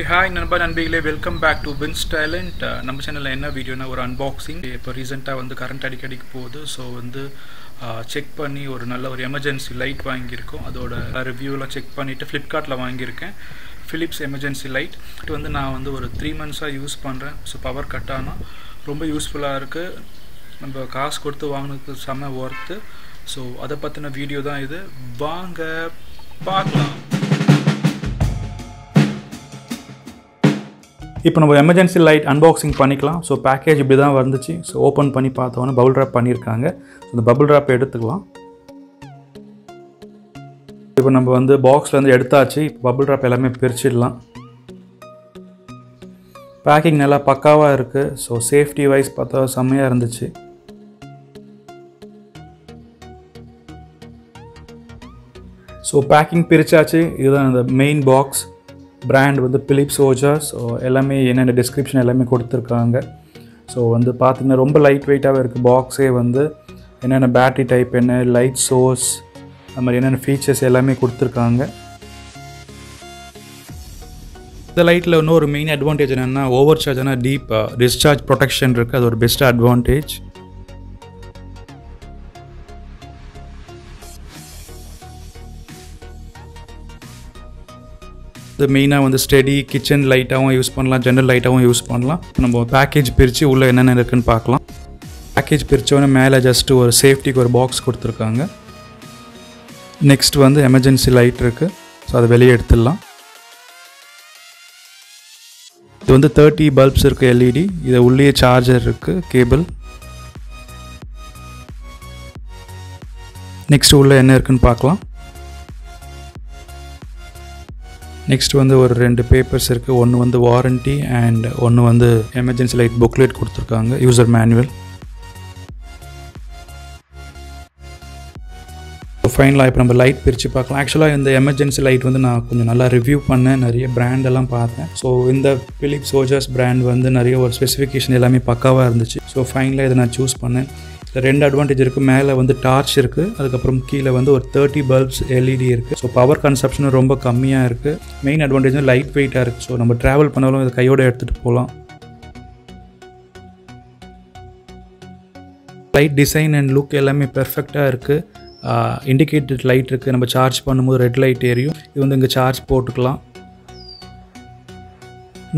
Hi நண்பா நண்பிகளே, welcome back to VinsTalent. நம்ம சேனலில் என்ன வீடியோனா ஒரு அன்பாக்சிங். இப்போ ரீசெண்டாக வந்து கரண்ட் அடிக்கடிக்கு போகுது. ஸோ வந்து செக் பண்ணி ஒரு நல்ல ஒரு எமர்ஜென்சி லைட் வாங்கியிருக்கோம். அதோட ரிவ்யூலாம் செக் பண்ணிவிட்டு ஃப்ளிப்கார்ட்டில் வாங்கியிருக்கேன். Philips எமர்ஜென்சி லைட் வந்து நான் வந்து ஒரு 3 months யூஸ் பண்ணுறேன். ஸோ பவர் கட் ஆனால் ரொம்ப யூஸ்ஃபுல்லாக இருக்குது. நம்ம காசு கொடுத்து வாங்கினதுக்கு செம்ம ஒர்த்து. ஸோ அதை பற்றின வீடியோ தான் இது. வாங்க பார்க்கலாம். இப்போ நம்ம எமர்ஜென்சி லைட் அன்பாக்சிங் பண்ணிக்கலாம். ஸோ பேக்கேஜ் இப்படி தான் வந்துச்சு. ஸோ ஓப்பன் பண்ணி பார்த்தோன்னா பபுள் ட்ராப் பண்ணியிருக்காங்க. இந்த பபுள் ட்ராப் எடுத்துக்கலாம். இப்போ நம்ம வந்து பாக்ஸ்லேருந்து எடுத்தாச்சு. இப்போ பபுள் ட்ராப் எல்லாமே பிரிச்சிடலாம். பேக்கிங் நல்லா பக்காவாக இருக்குது. ஸோ சேஃப்டி வைஸ் பார்த்தா செம்மையாக இருந்துச்சு. ஸோ பேக்கிங் பிரிச்சாச்சு. இதுதான் இந்த மெயின் பாக்ஸ். பிராண்ட் வந்து Philips Ojas. ஸோ எல்லாமே என்னென்ன டிஸ்கிரிப்ஷன் எல்லாமே கொடுத்துருக்காங்க. ஸோ வந்து பார்த்திங்கன்னா ரொம்ப லைட் வெயிட்டாகவே இருக்குது. பாக்ஸே வந்து என்னென்ன பேட்ரி டைப், என்ன லைட் சோர்ஸ், அது மாதிரி என்னென்ன ஃபீச்சர்ஸ் எல்லாமே கொடுத்துருக்காங்க. இந்த லைட்டில் இன்னும் ஒரு மெயின் அட்வான்டேஜ் என்னென்னா ஓவர் சார்ஜ் ஆனால் டீப் டிஸ்சார்ஜ் ப்ரொடெக்ஷன் இருக்குது. அது ஒரு பெஸ்ட் அட்வான்டேஜ். இது மெயினாக வந்து ஸ்டெடி கிச்சன் லைட்டாகவும் யூஸ் பண்ணலாம், ஜென்ரல் லைட்டாகவும் யூஸ் பண்ணலாம். நம்ம பேக்கேஜ் பிரித்து உள்ளே என்னென்ன இருக்குதுன்னு பார்க்கலாம். பேக்கேஜ் பிரித்தோடனே மேலே ஜஸ்ட்டு ஒரு சேஃப்டிக்கு ஒரு பாக்ஸ் கொடுத்துருக்காங்க. நெக்ஸ்ட் வந்து எமர்ஜென்சி லைட் இருக்குது. ஸோ அதை வெளியே எடுத்துடலாம். இது வந்து 30 பல்ப்ஸ் இருக்குது எல்இடி. இதை உள்ளே சார்ஜர் இருக்குது, கேபிள். நெக்ஸ்ட் உள்ளே என்ன இருக்குதுன்னு பார்க்கலாம். நெக்ஸ்ட் வந்து ஒரு 2 பேப்பர்ஸ் இருக்குது. ஒன்று வந்து வாரண்ட்டி அண்ட் ஒன்று வந்து எமர்ஜென்சி லைட் புக்லெட் கொடுத்துருக்காங்க, யூசர் மேனுவல். ஃபைனலாக இப்போ நம்ம லைட் பிரித்து பார்க்கலாம். ஆக்சுவலாக இந்த எமர்ஜென்சி லைட் வந்து நான் கொஞ்சம் நல்லா ரிவ்யூ பண்ணேன், நிறைய பிராண்டெல்லாம் பார்த்தேன். ஸோ இந்த Philips Ojas பிராண்ட் வந்து நிறைய ஒரு ஸ்பெசிஃபிகேஷன் எல்லாமே பக்காவாக இருந்துச்சு. ஸோ ஃபைனலாக இதை நான் சூஸ் பண்ணேன். இதில் 2 அட்வான்டேஜ் இருக்குது. மேலே வந்து டார்ச் இருக்குது, அதுக்கப்புறம் கீழே வந்து ஒரு 30 பல்ப்ஸ் எல்இடி இருக்குது. ஸோ பவர் கன்சப்ஷனும் ரொம்ப கம்மியாக இருக்குது. மெயின் அட்வான்டேஜ் லைட் வெயிட்டாக இருக்குது. ஸோ நம்ம ட்ராவல் பண்ணாலும் இதை கையோடு எடுத்துகிட்டு போகலாம். லைட் டிசைன் அண்ட் லுக் எல்லாமே பெர்ஃபெக்டாக இருக்குது. இண்டிகேட்டட் லைட் இருக்குது. நம்ம சார்ஜ் பண்ணும்போது ரெட் லைட் எரியும். இது வந்து இங்கே சார்ஜ் போட்டுக்கலாம்.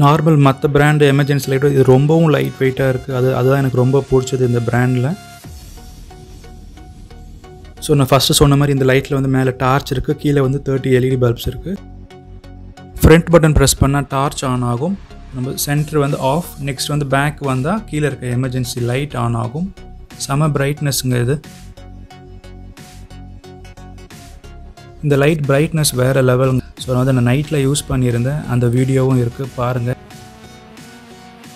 நார்மல் மற்ற பிராண்டு எமர்ஜென்சி லைட்டு இது ரொம்பவும் லைட் வெயிட்டாக இருக்குது. அதுதான் எனக்கு ரொம்ப பிடிச்சது இந்த பிராண்டில். ஸோ நான் ஃபஸ்ட்டு சொன்ன மாதிரி இந்த லைட்டில் வந்து மேலே டார்ச் இருக்குது, கீழே வந்து 30 எல்இடி பல்ப்ஸ் இருக்குது. ஃப்ரண்ட் பட்டன் ப்ரெஸ் பண்ணால் டார்ச் ஆன் ஆகும். நம்ம சென்டர் வந்து ஆஃப். நெக்ஸ்ட் வந்து பேக் வந்தால் கீழே இருக்க எமர்ஜென்சி லைட் ஆன் ஆகும். செம பிரைட்னஸ்ங்க இது. இந்த லைட் பிரைட்னஸ் வேறு லெவலுங்க. ஸோ நான் வந்து நைட்டில் யூஸ் பண்ணியிருந்தேன், அந்த வீடியோவும் இருக்குது, பாருங்கள்.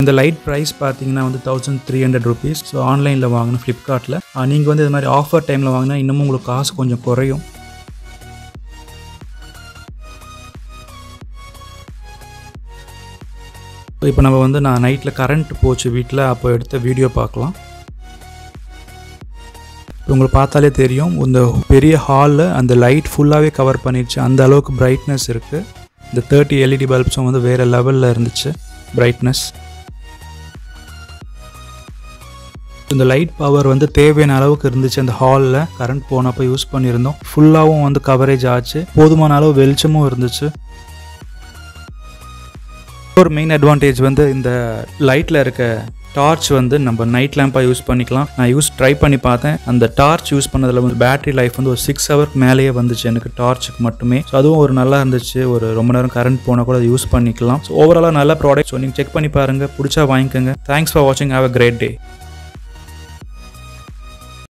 இந்த லைட் ப்ரைஸ் பார்த்தீங்கன்னா வந்து 1300 rupees. ஸோ ஆன்லைனில் வாங்கினேன் ஃப்ளிப்கார்ட்டில். நீங்கள் வந்து இது மாதிரி ஆஃபர் டைமில் வாங்கினா இன்னமும் உங்களுக்கு காசு கொஞ்சம் குறையும். இப்போ நம்ம வந்து நான் நைட்டில் கரண்ட் போச்சு வீட்டில், அப்போ எடுத்த வீடியோ பார்க்கலாம். உங்களுக்கு பார்த்தாலே தெரியும், இந்த பெரிய ஹாலில் அந்த லைட் ஃபுல்லாகவே கவர் பண்ணிடுச்சு. அந்த அளவுக்கு பிரைட்னஸ் இருக்குது. இந்த 30 எல்இடி பல்ப்ஸும் வந்து வேறு லெவலில் இருந்துச்சு பிரைட்னஸ். இந்த லைட் பவர் வந்து தேவையான அளவுக்கு இருந்துச்சு. அந்த ஹாலில் கரண்ட் போனப்போ யூஸ் பண்ணியிருந்தோம். ஃபுல்லாகவும் வந்து கவரேஜ் ஆச்சு. போதுமான அளவு வெளிச்சமும் இருந்துச்சு. ஒரு மெயின் அட்வான்டேஜ் வந்து இந்த லைட்டில் இருக்க டார்ச் வந்து நம்ம நைட் லேம்பாக யூஸ் பண்ணிக்கலாம். நான் ட்ரை பண்ணி பார்த்தேன். அந்த டார்ச் யூஸ் பண்ணதில் வந்து பேட்டரி லைஃப் வந்து ஒரு 6 hours மேலேயே வந்துச்சு எனக்கு டார்ச்சுக்கு மட்டுமே. ஸோ அதுவும் ஒரு நல்லா இருந்துச்சு. ஒரு ரொம்ப நேரம் கரண்ட் போனால் கூட அதை யூஸ் பண்ணிக்கலாம். ஸோ ஓவராலாக நல்ல ப்ராடக்ட். ஸோ நீங்கள் செக் பண்ணி பாருங்கள், பிடிச்சா வாங்கிக்கோங்க. தேங்க்ஸ் ஃபார் வாட்சிங். Have a great day.